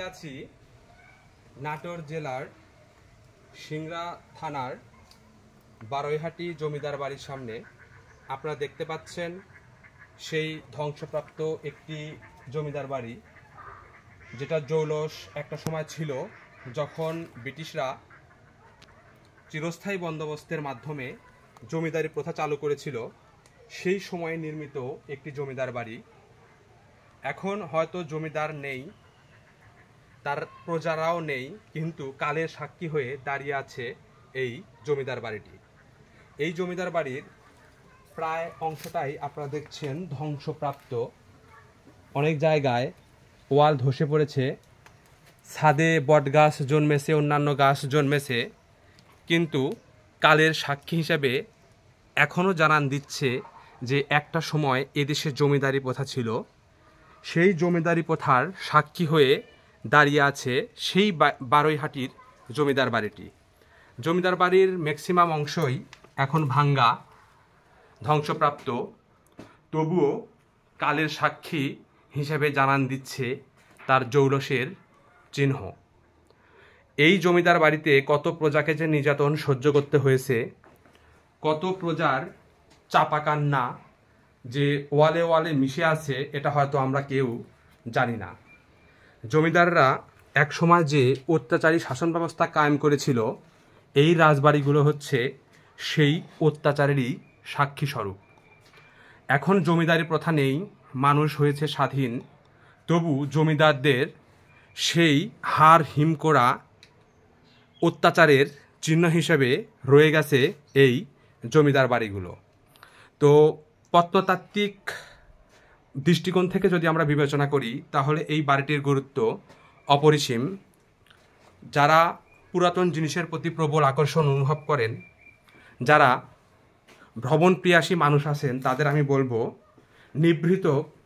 আছি নাটোর জেলার সিংড়া থানার বারৈহাটি জমিদার বাড়ির সামনে। আপনারা দেখতে পাচ্ছেন সেই ধ্বংসপ্রাপ্ত একটি জমিদার বাড়ি, যেটা জৌলস একটা সময় ছিল যখন ব্রিটিশরা চিরস্থায়ী বন্দোবস্তের মাধ্যমে জমিদারি প্রথা চালু করেছিল। সেই সময়ে নির্মিত একটি জমিদার বাড়ি। এখন হয়তো জমিদার নেই, তার প্রজারাও নেই, কিন্তু কালের সাক্ষী হয়ে দাঁড়িয়ে আছে এই জমিদার বাড়িটি। এই জমিদার বাড়ির প্রায় অংশটাই আপনারা দেখছেন ধ্বংসপ্রাপ্ত। অনেক জায়গায় ওয়াল ধসে পড়েছে, ছাদে বট গাছ জন্মেছে, অন্যান্য গাছ জন্মেছে, কিন্তু কালের সাক্ষী হিসেবে এখনও জানান দিচ্ছে যে একটা সময় এদেশে জমিদারি প্রথা ছিল। সেই জমিদারি প্রথার সাক্ষী হয়ে দাঁড়িয়ে আছে সেই বারৈহাটির জমিদার বাড়িটি। জমিদার বাড়ির ম্যাক্সিমাম অংশই এখন ভাঙ্গা, ধ্বংসপ্রাপ্ত, তবুও কালের সাক্ষী হিসেবে জানান দিচ্ছে তার জৌলসের চিহ্ন। এই জমিদার বাড়িতে কত প্রজাকে যে নির্যাতন সহ্য করতে হয়েছে, কত প্রজার চাপা কান্না যে ওয়ালে ওয়ালে মিশে আছে, এটা হয়তো আমরা কেউ জানি না। জমিদাররা এক সময় যে অত্যাচারী শাসন ব্যবস্থা কায়েম করেছিল, এই রাজবাড়িগুলো হচ্ছে সেই অত্যাচারেরই সাক্ষী স্বরূপ। এখন জমিদারি প্রথা নেই, মানুষ হয়েছে স্বাধীন, তবু জমিদারদের সেই হাড় হিম করা অত্যাচারের চিহ্ন হিসেবে রয়ে গেছে এই জমিদার বাড়িগুলো। তো প্রত্নতাত্ত্বিক দৃষ্টিকোণ থেকে যদি আমরা বিবেচনা করি, তাহলে এই বাড়িটির গুরুত্ব অপরিসীম। যারা পুরাতন জিনিসের প্রতি প্রবল আকর্ষণ অনুভব করেন, যারা ভ্রমণ প্রিয়াসী মানুষ আছেন, তাদের আমি বলবো নিভৃত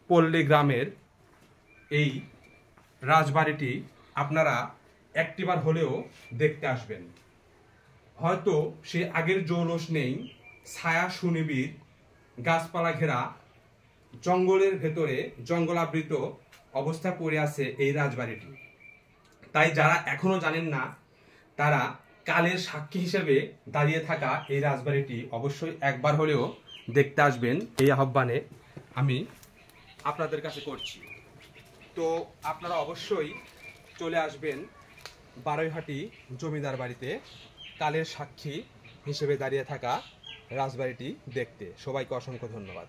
পল্লী গ্রামের এই রাজবাড়িটি আপনারা একটিবার হলেও দেখতে আসবেন। হয়তো সে আগের জৌলস নেই, ছায়া সুনিবিড়, গাছপালা ঘেরা, জঙ্গলের ভেতরে জঙ্গলাবৃত অবস্থায় পড়ে আছে এই রাজবাড়িটি। তাই যারা এখনো জানেন না, তারা কালের সাক্ষী হিসেবে দাঁড়িয়ে থাকা এই রাজবাড়িটি অবশ্যই একবার হলেও দেখতে আসবেন, এই আহ্বানে আমি আপনাদের কাছে করছি। তো আপনারা অবশ্যই চলে আসবেন বারৈহাটি জমিদার বাড়িতে কালের সাক্ষী হিসেবে দাঁড়িয়ে থাকা রাজবাড়িটি দেখতে। সবাইকে অসংখ্য ধন্যবাদ।